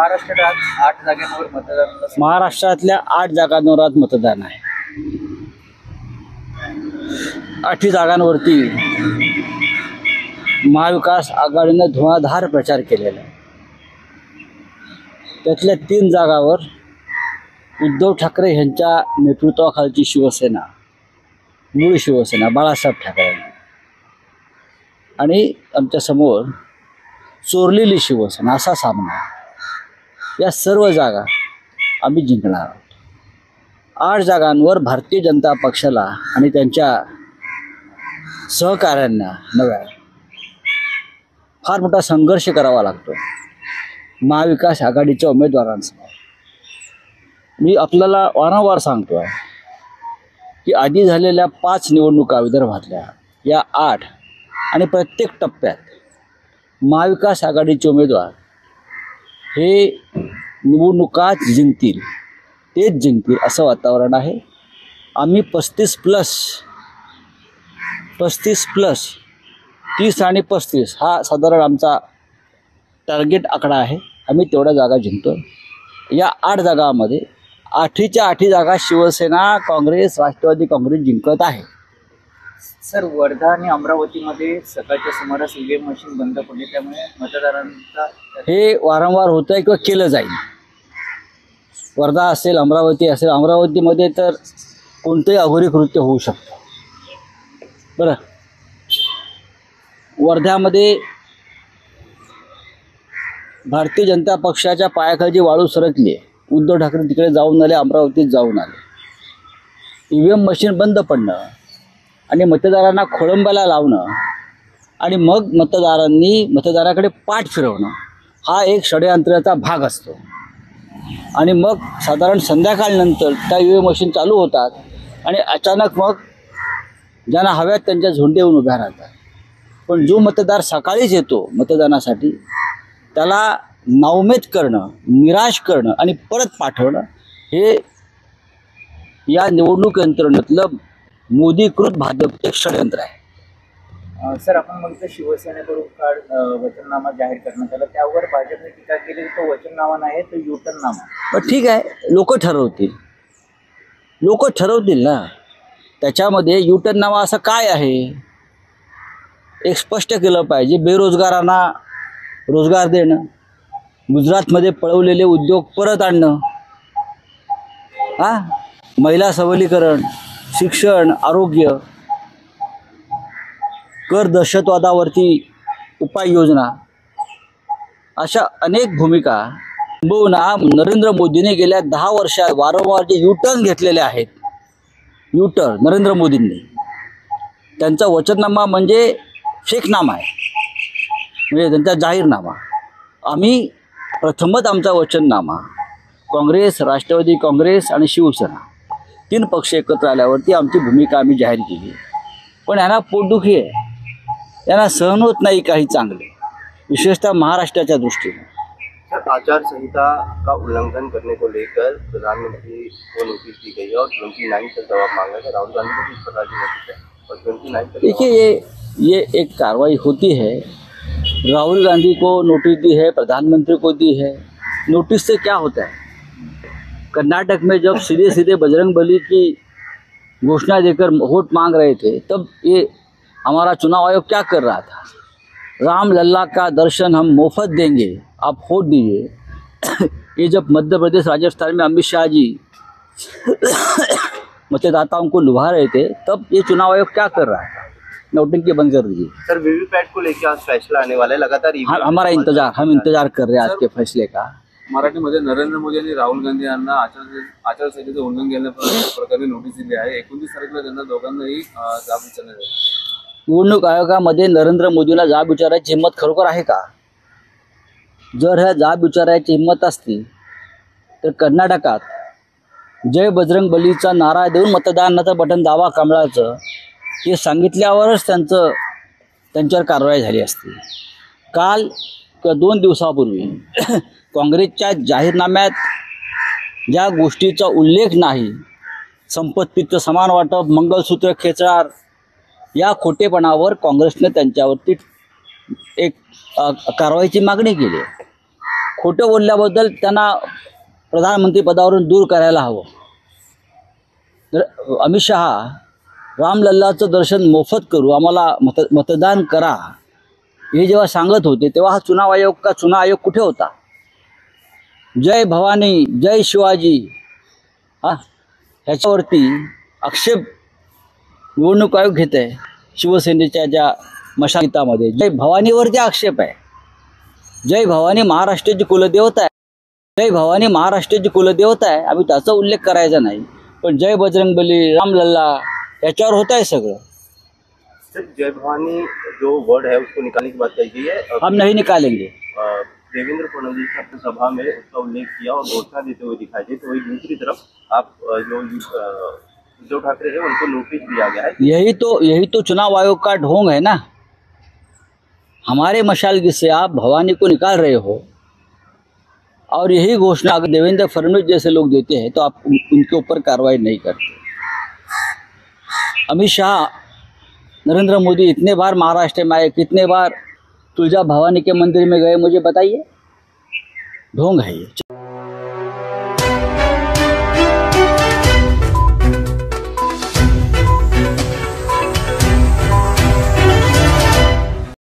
महाराष्ट्रात 8 जागांवर मतदान, महाराष्ट्रातल्या 8 जागांवर मतदान आहे. 8 जागांवरती महाविकास आघाडीनं धुआधार प्रचार केलेला आहे. त्यातल्या 3 जागावर उद्धव ठाकरे यांच्या नेतृत्वाखालची शिवसेना, मूळ शिवसेना बाळासाहेब ठाकरे, आणि आमच्यासमोर चोरलेली शिवसेना असा सामना. या सर्व जागा आम्ही जिंकणार आहोत. 8 जागांवर भारतीय जनता पक्षाला आणि त्यांच्या सहकाऱ्यांना नव्या फार मोठा संघर्ष करावा लागतो महाविकास आघाडीच्या उमेदवारांसमोर. मी आपल्याला वारंवार सांगतो आहे की आधी झालेल्या 5 निवडणुका विदर्भातल्या, या 8 आणि प्रत्येक टप्प्यात महाविकास आघाडीचे उमेदवार हे निवडणुका जिंकतील, तेच जिंकतील असं वातावरण आहे. आम्ही 35 प्लस 30 आणि 35 हा साधारण आमचा टार्गेट आकडा आहे. आम्ही तेवढ्या जागा जिंकतो. या 8 जागांमध्ये 8च्या 8 जागा शिवसेना, काँग्रेस, राष्ट्रवादी काँग्रेस जिंकत आहे. सर, वर्धा आणि अमरावतीमध्ये सकाळच्या सुमारास ईव्हीएम मशीन बंद पडली, त्यामुळे मतदारांचा हे वारंवार होतं आहे किंवा केलं जाईल. वर्धा असेल, अमरावती असेल, अमरावतीमध्ये तर कोणतंही अघोरी कृत्य होऊ शकतं. बरं, वर्ध्यामध्ये भारतीय जनता पक्षाच्या पायाखालची वाळू सरकली आहे. उद्धव ठाकरे तिकडे जाऊन आले, अमरावतीत जाऊन आले. ईव्हीएम मशीन बंद पडणं आणि मतदारांना खोळंब्याला लावणं आणि मग मतदाराकडे पाठ फिरवणं हा एक षडयंत्राचा भाग असतो. आणि मग साधारण संध्याकाळनंतर त्या ईव्हीएम मशीन चालू होतात आणि अचानक मग ज्यांना हव्यात त्यांच्या झोंडे उभ्या राहतात. पण जो मतदार सकाळीच येतो मतदानासाठी, त्याला नाउमेद करणं, निराश करणं आणि परत पाठवणं हे या निवडणूक यंत्रणेतलं मोदीकृत भाजपचे षडयंत्र आहे. सर, आपण बघितलं शिवसेनेकडून काल वचननामा जाहीर करण्यात आला, त्यावर भाजपने टीका केली. तो वचननामा नाही, तो युटर्ननामा. पण ठीक आहे, लोक ठरवतील ना. त्याच्यामध्ये युटर्ननामा असं काय आहे एक स्पष्ट केलं पाहिजे. बेरोजगारांना रोजगार देणं, गुजरातमध्ये पळवलेले उद्योग परत आणणं, महिला सबलीकरण, शिक्षण, आरोग्य, कर दहशतवादावरती उपाययोजना, अशा अनेक भूमिका नरेंद्र मोदींनी गेल्या 10 वर्षात वारंवार जे युटर्न घेतलेले आहेत. नरेंद्र मोदींनी त्यांचा वचननामा म्हणजे फेकनामा आहे, म्हणजे त्यांचा जाहीरनामा. आम्ही प्रथमच आमचा वचननामा काँग्रेस, राष्ट्रवादी काँग्रेस आणि शिवसेना 3 पक्ष एकत्र आल्यावरती आमची भूमिका आम्ही जाहीर केली. पण यांना पोटदुखी आहे, यांना सहन होत नाही काही चांगले, विशेषतः महाराष्ट्राच्या दृष्टीने. सर, आचार संहिता का उल्लंघन करने को लेकर प्रधानमंत्री को नोटिस दी गई है और 29 तक जवाब मांगा है. राहुल गांधी को किस प्रकार की नोटिस है और 29 तक? देखिए, ये एक कार्रवाई होती है. राहुल गांधी को नोटिस दी है, प्रधानमंत्री को दी है. नोटिस से क्या होता है? कर्नाटक में जब सीधे बजरंग बली की घोषणा देकर वोट मांग रहे थे, तब ये हमारा चुनाव आयोग क्या कर रहा था? राम लल्ला का दर्शन हम मुफ्त देंगे, आप वोट दीजिए. ये जब मध्य प्रदेश, राजस्थान में अमित शाह जी मतदाताओं को लुभा रहे थे, तब ये चुनाव आयोग क्या कर रहा था? नोटिंग बंद कर दीजिए. सर, वीवीपैट को लेकर आज फैसला आने वाला है. लगातार हमारा हम इंतजार कर रहे हैं आज के फैसले का. मराठीमध्ये नरेंद्र मोदी यांनी राहुल गांधी यांना आचारसंहितेचं उल्लंघन केल्याप्रकारे नोटीस दिली आहे. 29 तारखेला त्यांना दोघांनाही जाब विचारण्यात आली. निवडणूक आयोगामध्ये नरेंद्र मोदीला जाब विचारायची हिंमत खरोखर आहे का? जर ह्या जाब विचारायची हिंमत असती तर कर्नाटकात जय बजरंग बलीचा नारा देऊन मतदानाचं बटन दावा कमळाचं हे सांगितल्यावरच त्यांच्यावर कारवाई झाली असती. काल किंवा 2 दिवसापूर्वी काँग्रेसच्या जाहीरनाम्यात ज्या गोष्टीचा उल्लेख नाही, संपत्तीचं समान वाटप, मंगलसूत्र खेचणार, या खोटेपणावर काँग्रेसने त्यांच्यावरती एक कारवाईची मागणी केली. खोटं बोलल्याबद्दल त्यांना प्रधानमंत्री पदावरून दूर करायला हवं. तर अमित शहा रामलल्लाचं दर्शन मोफत करू, आम्हाला मतदान करा, हे जेव्हा सांगत होते तेव्हा हा चुनाव आयोग कुठे होता? जय भवानी, जय शिवाजी ह्याच्यावरती आक्षेप निवडणूक आयोग घेत आहे. शिवसेनेच्या ज्या मशागीतामध्ये जय भवानीवरती आक्षेप आहे. जय भवानी महाराष्ट्राची कुलदेवता आहे. जय भवानी महाराष्ट्राची कुलदेवता आहे, आम्ही त्याचा उल्लेख करायचा नाही. पण जय बजरंगबली, रामलल्ला याच्यावर होत आहे सगळं. सर, जय भवानी जो वर्ड है उसको निकालने की बात कही गई है. हम नहीं निकालेंगे. देवेंद्र फडणवीस ने अपनी सभा में उसका उल्लेख किया और घोषणा देते हुए दिखाई दे. तो वही दूसरी तरफ आप जो उद्धव ठाकरे है उनको नोटिस दिया गया है. यही तो चुनाव आयोग का ढोंग है ना. हमारे मशालगी से आप भवानी को निकाल रहे हो और यही घोषणा अगर देवेंद्र फडणवीस जैसे लोग देते हैं तो आप उनके ऊपर कार्रवाई नहीं करते. अमित शाह, नरेंद्र मोदी इतने बार महाराष्ट्र में आए, कितने बार तुलजा भवानी के मंदिर में गए, मुझे बताइए. ढोंग है ये.